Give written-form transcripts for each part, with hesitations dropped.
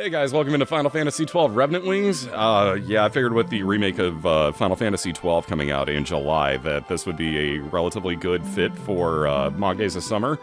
Hey guys, welcome into Final Fantasy XII Revenant Wings. Yeah, I figured with the remake of Final Fantasy XII coming out in July that this would be a relatively good fit for Mog Days of Summer.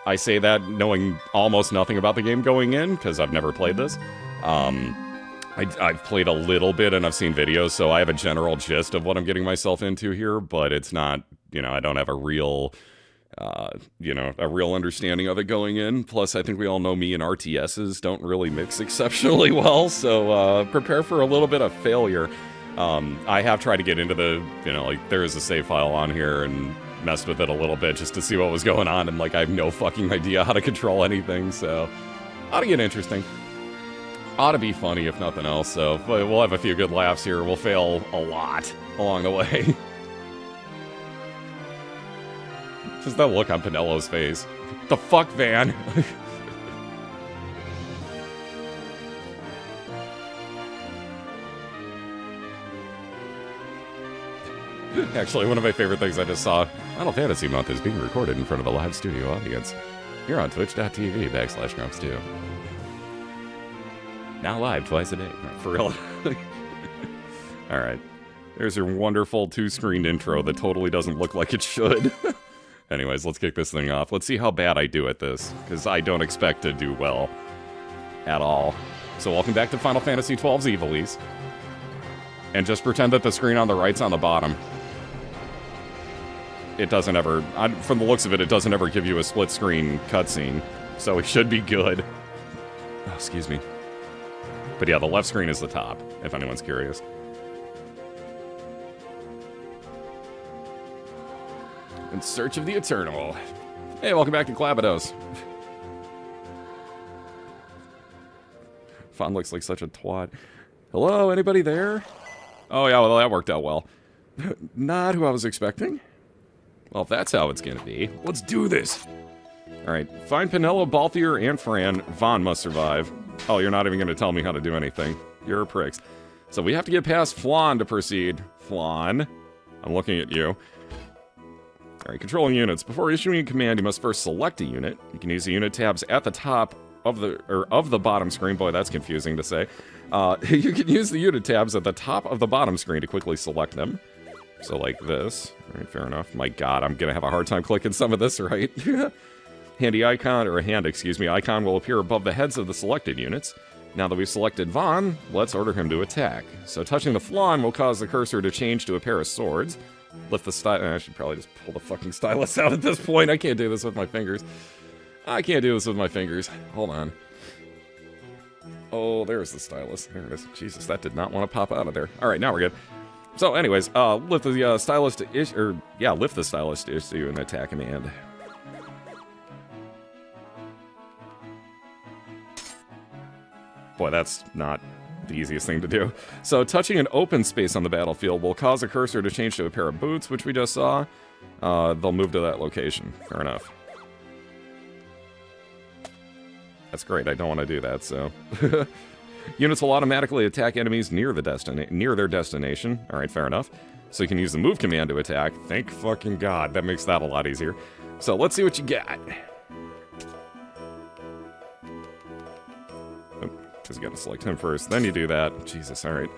I say that knowing almost nothing about the game going in, because I've never played this. I've played a little bit and I've seen videos, so I have a general gist of what I'm getting myself into here, but it's not, I don't have a real... a real understanding of it going in. Plus, I think we all know me and RTSs don't really mix exceptionally well, so prepare for a little bit of failure. I have tried to get into the, there is a save file on here and messed with it a little bit just to see what was going on, and I have no fucking idea how to control anything, so ought to get interesting. Ought to be funny if nothing else, so we'll have a few good laughs here. We'll fail a lot along the way. Just that look on Pinello's face. The fuck, Van? Actually, one of my favorite things I just saw, Final Fantasy Month is being recorded in front of a live studio audience. You're on twitch.tv/Crumps2. Now live twice a day. For real. Alright. There's your wonderful two-screen intro that totally doesn't look like it should. Anyways, let's kick this thing off. Let's see how bad I do at this, because I don't expect to do well at all. So welcome back to Final Fantasy XII's Evilise. And just pretend that the screen on the right's on the bottom. It doesn't ever, from the looks of it, it doesn't ever give you a split-screen cutscene, so it should be good. Oh, excuse me. But yeah, the left screen is the top, if anyone's curious. In search of the eternal. Hey, welcome back to Clabados. Fawn looks like such a twat. Hello, anybody there? Oh yeah, well that worked out well. Not who I was expecting. Well, if that's how it's gonna be, let's do this. Alright, find Pinello, Balthier, and Fran. Vaughn must survive. Oh, you're not even gonna tell me how to do anything. You're pricks. So we have to get past Flan to proceed. Flan, I'm looking at you. Alright, controlling units. Before issuing a command, you must first select a unit. You can use the unit tabs at the top of the bottom screen. Boy, that's confusing to say. You can use the unit tabs at the top of the bottom screen to quickly select them. So like this. Alright, fair enough. My god, I'm gonna have a hard time clicking some of this, right? Handy icon, or a hand, excuse me, icon will appear above the heads of the selected units. Now that we've selected Vaughn, let's order him to attack. So touching the flan will cause the cursor to change to a pair of swords. Lift the stylus. I should probably just pull the fucking stylus out at this point. I can't do this with my fingers. I can't do this with my fingers. Hold on. Oh, there's the stylus. There it is. Jesus, that did not want to pop out of there. All right, now we're good. So, anyways, lift the stylus to lift the stylus to issue an attack command. Boy, that's not the easiest thing to do. So touching an open space on the battlefield will cause a cursor to change to a pair of boots, which we just saw. They'll move to that location. Fair enough. That's great. I don't want to do that, so... Units will automatically attack enemies near their destination. Alright, fair enough. So you can use the move command to attack. Thank fucking god. That makes that a lot easier. So let's see what you got. Because you gotta select him first, then you do that. Jesus, alright.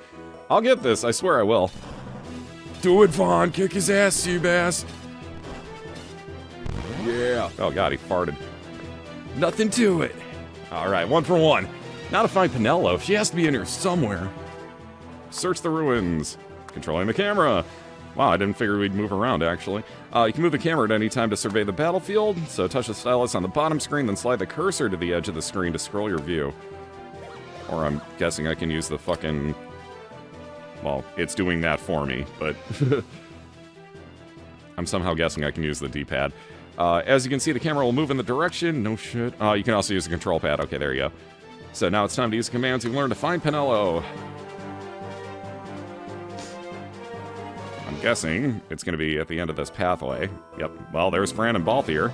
I'll get this, I swear I will. Do it, Vaughn! Kick his ass, Seabass! Yeah! Oh god, he farted. Nothing to it! Alright, 1 for 1. Now to find Pinello, she has to be in here somewhere. Search the ruins. Controlling the camera. Wow, I didn't figure we'd move around, actually. You can move the camera at any time to survey the battlefield, so touch the stylus on the bottom screen, then slide the cursor to the edge of the screen to scroll your view. Or I'm guessing I can use the fucking... Well, it's doing that for me, but... I'm somehow guessing I can use the D-pad. As you can see, the camera will move in the direction. No shit. You can also use the control pad. Okay, there you go. So now it's time to use the commands you've learned to find Pinello. I'm guessing it's going to be at the end of this pathway. Yep. Well, there's Fran and Balthier.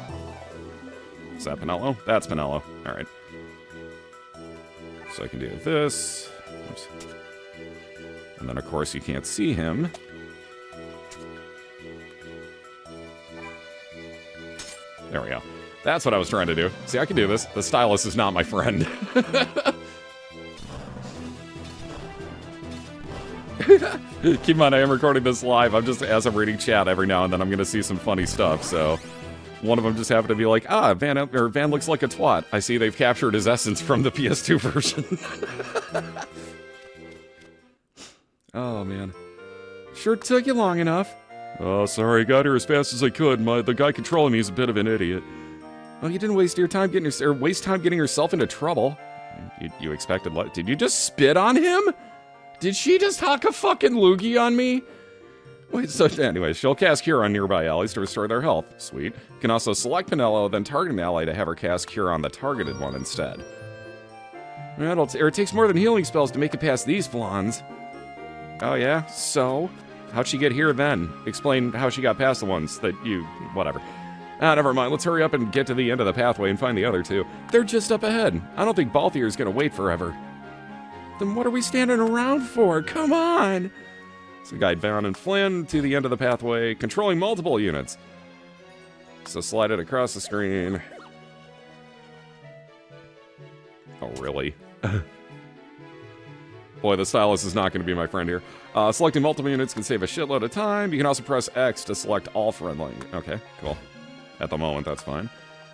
Is that Pinello? That's Pinello. Alright. So I can do this. Oops. And then, of course, you can't see him. There we go. That's what I was trying to do. See, I can do this. The stylus is not my friend. Keep in mind, I am recording this live. As I'm reading chat every now and then, I'm going to see some funny stuff, so... One of them just happened to be like, Van looks like a twat. I see they've captured his essence from the PS2 version. Oh, man. Sure took you long enough. Oh, sorry, got here as fast as I could. The guy controlling me is a bit of an idiot. Well, you didn't waste time getting yourself into trouble. You expected... Did you just spit on him? Did she just huck a fucking loogie on me? Wait, so anyways, she'll cast Cure on nearby allies to restore their health. Sweet. You can also select Pinello, then target an ally to have her cast Cure on the targeted one instead. It takes more than healing spells to make it past these flans. Oh yeah? So? How'd she get here then? Explain how she got past the ones that you... whatever. Never mind. Let's hurry up and get to the end of the pathway and find the other two. They're just up ahead. I don't think Balthier's gonna wait forever. Then what are we standing around for? Come on! So guide Van and Flynn to the end of the pathway, controlling multiple units. So slide it across the screen. Oh, really? Boy, the stylus is not going to be my friend here. Selecting multiple units can save a shitload of time. You can also press X to select all friendly. Okay, cool. At the moment, that's fine.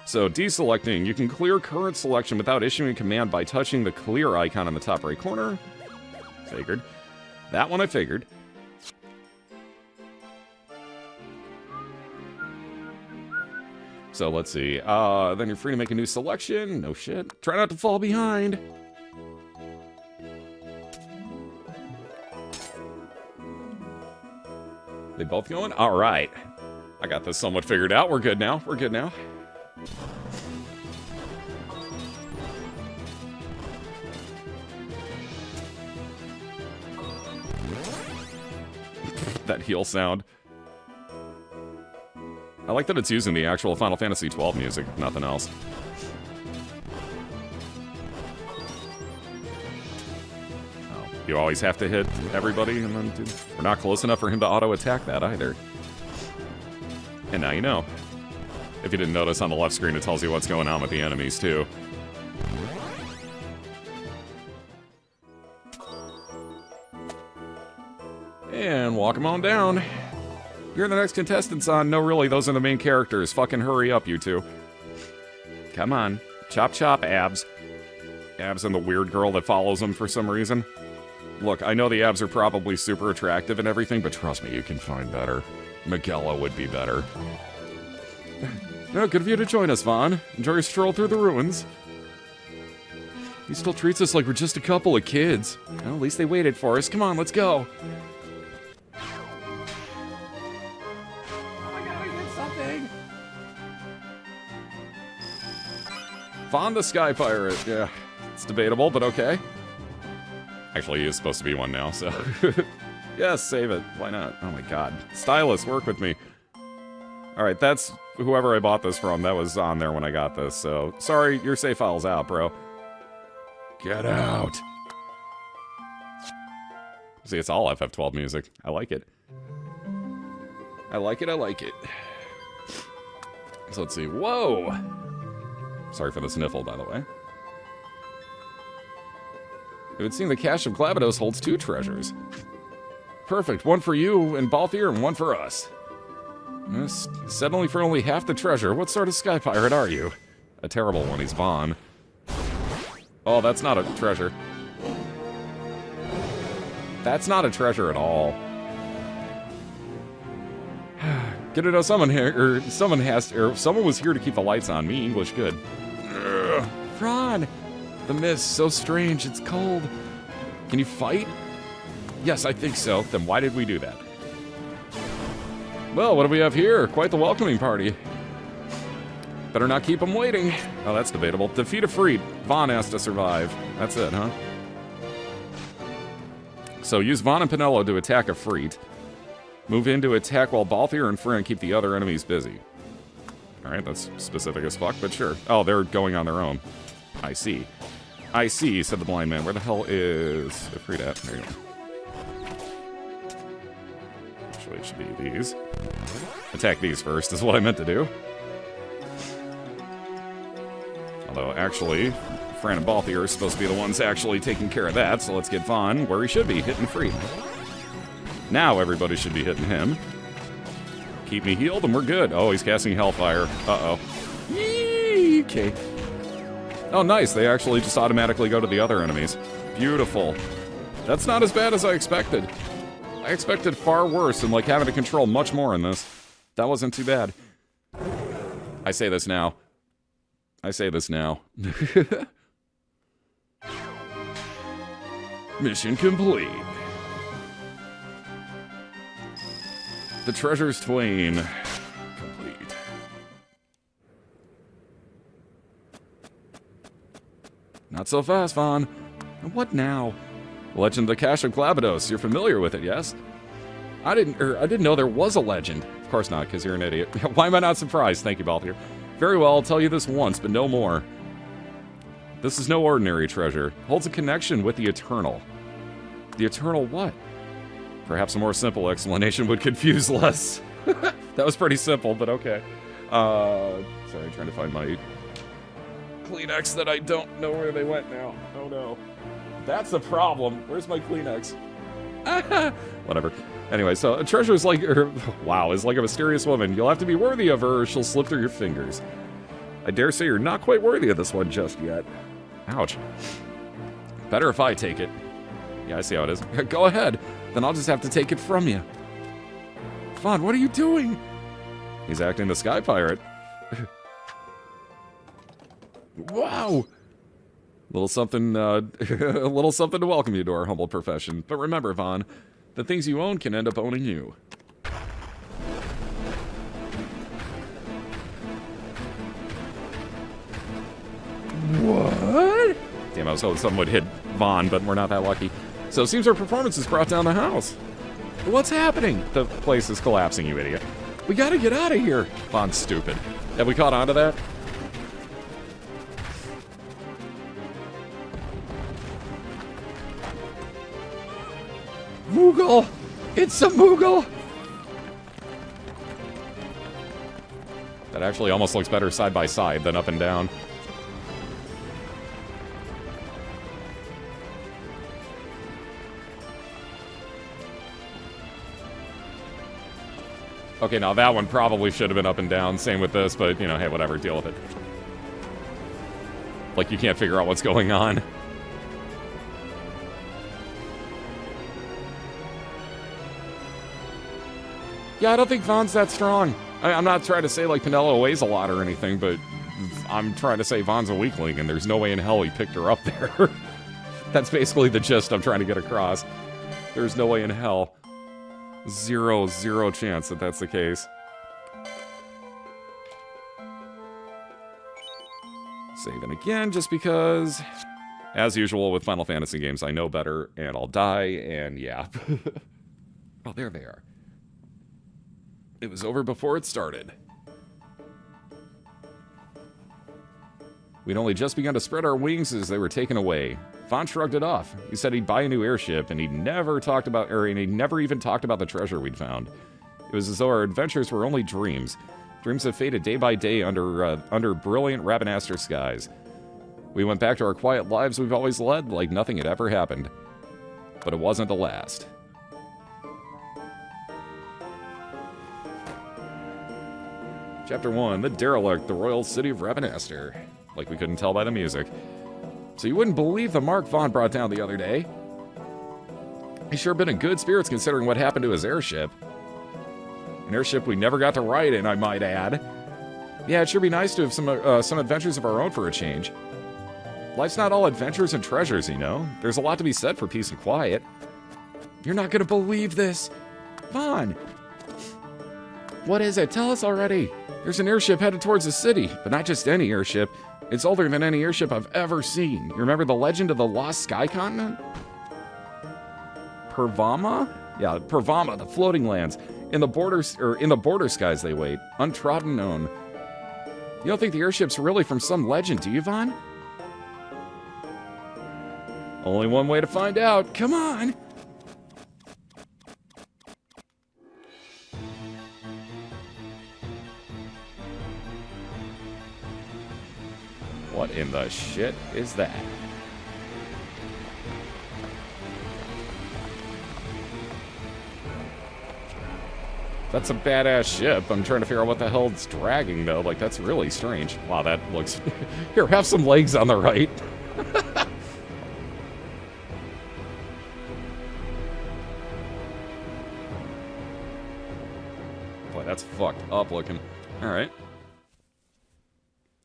So deselecting, you can clear current selection without issuing a command by touching the clear icon in the top right corner. Figured. That one I figured. So let's see. Then you're free to make a new selection. No shit. Try not to fall behind. They both going? All right. I got this somewhat figured out. We're good now. We're good now. That heal sound. I like that it's using the actual Final Fantasy XII music, if nothing else. Oh, you always have to hit everybody, and then we're not close enough for him to auto-attack that either. And now you know. If you didn't notice on the left screen, it tells you what's going on with the enemies, too. And walk them on down. You're the next contestants on. No, really, those are the main characters. Fucking hurry up, you two. Come on. Chop chop, Abs. Abs and the weird girl that follows him for some reason. Look, I know the Abs are probably super attractive and everything, but trust me, you can find better. Miguela would be better. No, good of you to join us, Vaughn. Enjoy your stroll through the ruins. He still treats us like we're just a couple of kids. Well, at least they waited for us. Come on, let's go. Vaughn the Sky Pirate. Yeah, it's debatable, but okay. Actually, he is supposed to be one now, so... Yes, save it. Why not? Oh my god. Stylus, work with me. Alright, that's whoever I bought this from. That was on there when I got this, so... Sorry, your save file's out, bro. Get out. See, it's all FF12 music. I like it. I like it, I like it. So let's see. Whoa! Sorry for the sniffle, by the way. It would seem the cache of Glabados holds 2 treasures. Perfect. One for you and Balthier, and one for us. Set only for only half the treasure. What sort of sky pirate are you? A terrible one. He's Vaughn. Oh, that's not a treasure. That's not a treasure at all. Good to know someone here, or someone was here to keep the lights on. Me, English, good. Ron! The mist, so strange, it's cold. Can you fight? Yes, I think so. Then why did we do that? Well, what do we have here? Quite the welcoming party. Better not keep them waiting. Oh, that's debatable. Defeat a Freed. Vaughn has to survive. That's it, huh? So use Vaughn and Pinello to attack a Freed. Move in to attack while Balthier and Fran keep the other enemies busy. Alright, that's specific as fuck, but sure. Oh, they're going on their own. I see. I see, said the blind man. Where the hell is Freed at? There you go. Actually, it should be these. Attack these first is what I meant to do. Although, actually, Fran and Balthier are supposed to be the ones actually taking care of that, so let's get Vaughn where he should be, hitting Freed. Now everybody should be hitting him. Keep me healed and we're good. Oh, he's casting Hellfire. Uh-oh. Yee! Okay. Oh, nice. They actually just automatically go to the other enemies. Beautiful. That's not as bad as I expected. I expected far worse and like having to control much more in this. That wasn't too bad. I say this now. I say this now. Mission complete. The treasures twain. Complete. Not so fast, Vaughn. What now? Legend of the Cache of Glabados. You're familiar with it, yes? I didn't know there was a legend. Of course not, because you're an idiot. Why am I not surprised? Thank you, Balthier. Very well, I'll tell you this once, but no more. This is no ordinary treasure. Holds a connection with the Eternal. The Eternal what? Perhaps a more simple explanation would confuse less. That was pretty simple, but okay. Sorry, trying to find my Kleenex that I don't know where they went now. Oh no. That's the problem. Where's my Kleenex? Whatever. Anyway, so a treasure is like, wow, is like a mysterious woman. You'll have to be worthy of her or she'll slip through your fingers. I dare say you're not quite worthy of this one just yet. Ouch. Better if I take it. Yeah, I see how it is. Go ahead. Then I'll just have to take it from you. Vaughn, what are you doing? He's acting the Sky Pirate. Wow. A little something to welcome you to our humble profession. But remember, Vaughn, the things you own can end up owning you. What? Damn, I was hoping someone would hit Vaughn, but we're not that lucky. So it seems our performance has brought down the house. What's happening? The place is collapsing, you idiot. We gotta get out of here. Vaughn's stupid. Have we caught on to that? Moogle! It's a Moogle! That actually almost looks better side by side than up and down. Okay, now that one probably should have been up and down. Same with this, but, you know, hey, whatever, deal with it. Like, you can't figure out what's going on. Yeah, I don't think Vaughn's that strong. I'm not trying to say, like, Penelo weighs a lot or anything, but I'm trying to say Vaughn's a weakling, and there's no way in hell he picked her up there. That's basically the gist I'm trying to get across. There's no way in hell. Zero chance that that's the case. Saving again, just because, as usual with Final Fantasy games, I know better, and I'll die, and yeah. Oh, there they are. It was over before it started. We'd only just begun to spread our wings as they were taken away. Vaughn shrugged it off. He said he'd buy a new airship, and he never even talked about the treasure we'd found. It was as though our adventures were only dreams. Dreams that faded day by day under brilliant Ravenaster skies. We went back to our quiet lives we've always led like nothing had ever happened. But it wasn't the last. Chapter 1, The Derelict, the Royal City of Ravenaster. Like we couldn't tell by the music. So you wouldn't believe the mark Vaughn brought down the other day. He's sure been in good spirits considering what happened to his airship. An airship we never got to ride in, I might add. Yeah, it'd sure be nice to have some adventures of our own for a change. Life's not all adventures and treasures, you know. There's a lot to be said for peace and quiet. You're not gonna believe this. Vaughn! What is it? Tell us already. There's an airship headed towards the city, but not just any airship. It's older than any airship I've ever seen. You remember the legend of the Lost Sky Continent? Pervama? Yeah, Pervama, the floating lands. In the border skies they wait, untrodden known. You don't think the airship's really from some legend, do you, Vaughn? Only one way to find out. Come on! What in the shit is that? That's a badass ship. I'm trying to figure out what the hell it's dragging, though. Like, that's really strange. Wow, that looks... Here, have some legs on the right. Boy, that's fucked up looking. All right.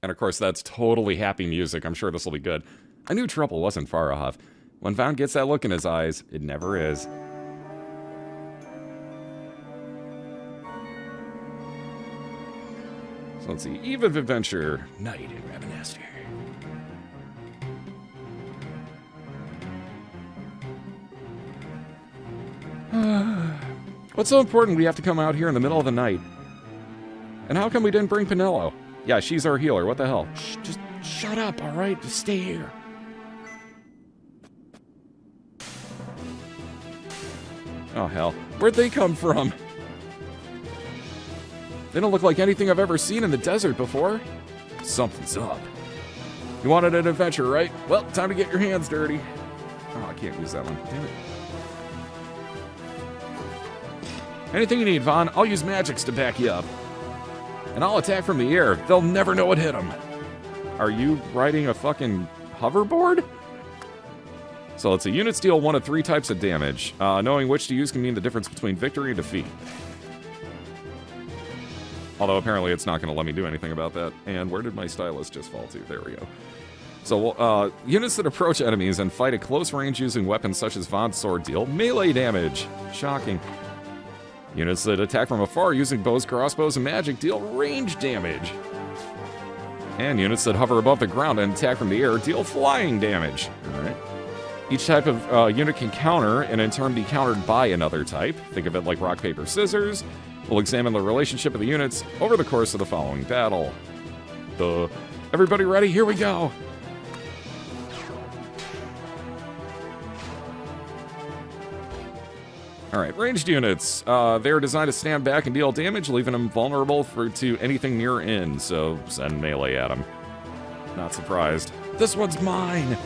And of course, that's totally happy music. I'm sure this will be good. I knew trouble wasn't far off. When Vaughn gets that look in his eyes, it never is. So let's see. Eve of Adventure. Night in Revenant. What's so important we have to come out here in the middle of the night? And how come we didn't bring Pinello? Yeah, she's our healer. What the hell? Shh, just shut up, all right? Just stay here. Oh, hell. Where'd they come from? They don't look like anything I've ever seen in the desert before. Something's up. You wanted an adventure, right? Well, time to get your hands dirty. Oh, I can't use that one. Damn it. Anything you need, Vaughn. I'll use magics to back you up. And I'll attack from the air. They'll never know what hit them. Are you riding a fucking hoverboard? So let's see. Units deal 1 of 3 types of damage. Knowing which to use can mean the difference between victory and defeat. Although apparently it's not going to let me do anything about that. And where did my stylus just fall to? There we go. So, units that approach enemies and fight at close range using weapons such as Vaughn's sword deal melee damage. Shocking. Units that attack from afar using bows, crossbows, and magic deal range damage. And units that hover above the ground and attack from the air deal flying damage. Alright. Each type of unit can counter and in turn be countered by another type. Think of it like rock, paper, scissors. We'll examine the relationship of the units over the course of the following battle. Everybody ready? Here we go! Alright, ranged units. They're designed to stand back and deal damage, leaving them vulnerable to anything near in, so send melee at them. Not surprised. This one's mine!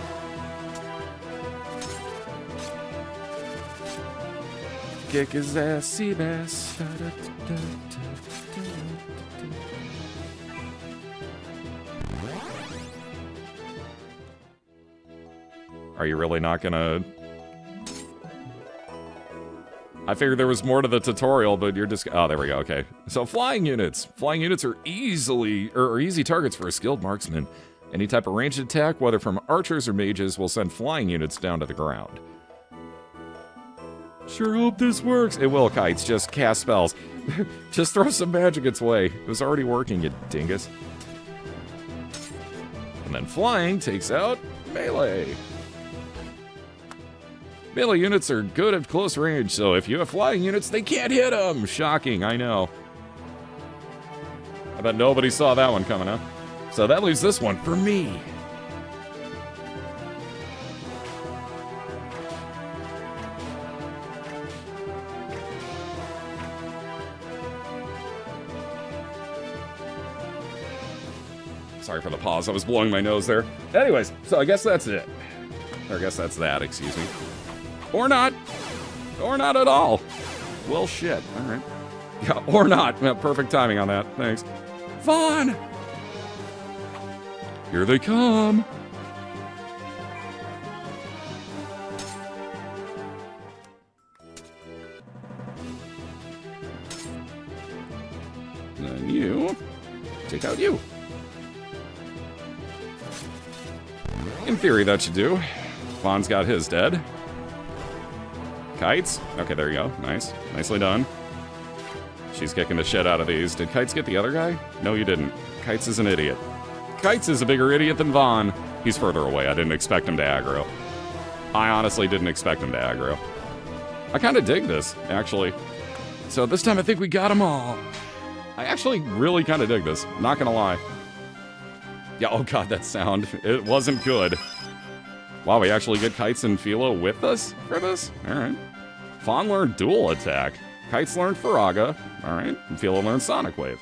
Kick his ass, sea bass. Are you really not gonna... I figured there was more to the tutorial, but you're just... Oh, there we go, okay. So flying units. Flying units are easy targets for a skilled marksman. Any type of ranged attack, whether from archers or mages, will send flying units down to the ground. Sure hope this works. It will, Kites. Just cast spells. Just throw some magic its way. It was already working, you dingus. And then flying takes out melee. Melee units are good at close range, so if you have flying units, they can't hit them! Shocking, I know. I bet nobody saw that one coming, huh? So that leaves this one for me. Sorry for the pause, I was blowing my nose there. Anyways, so I guess that's it. Or I guess that's that, excuse me. Or not. Or not at all. Well, shit. All right. Yeah, or not. Yeah, perfect timing on that. Thanks. Vaughn! Here they come. And then you take out you. In theory, that should do. Vaughn's got his dead. Kites? Okay, there you go. Nice. Nicely done. She's kicking the shit out of these. Did Kites get the other guy? No, you didn't. Kites is an idiot. Kites is a bigger idiot than Vaughn. He's further away. I didn't expect him to aggro. I honestly didn't expect him to aggro. I kind of dig this, actually. So this time I think we got them all. I actually really kind of dig this. Not gonna lie. Yeah, oh god, that sound. It wasn't good. Wow, we actually get Kites and Philo with us for this? Alright. Vaughn learned dual attack. Kites learned Faraga. Alright. And Philo learned Sonic Wave.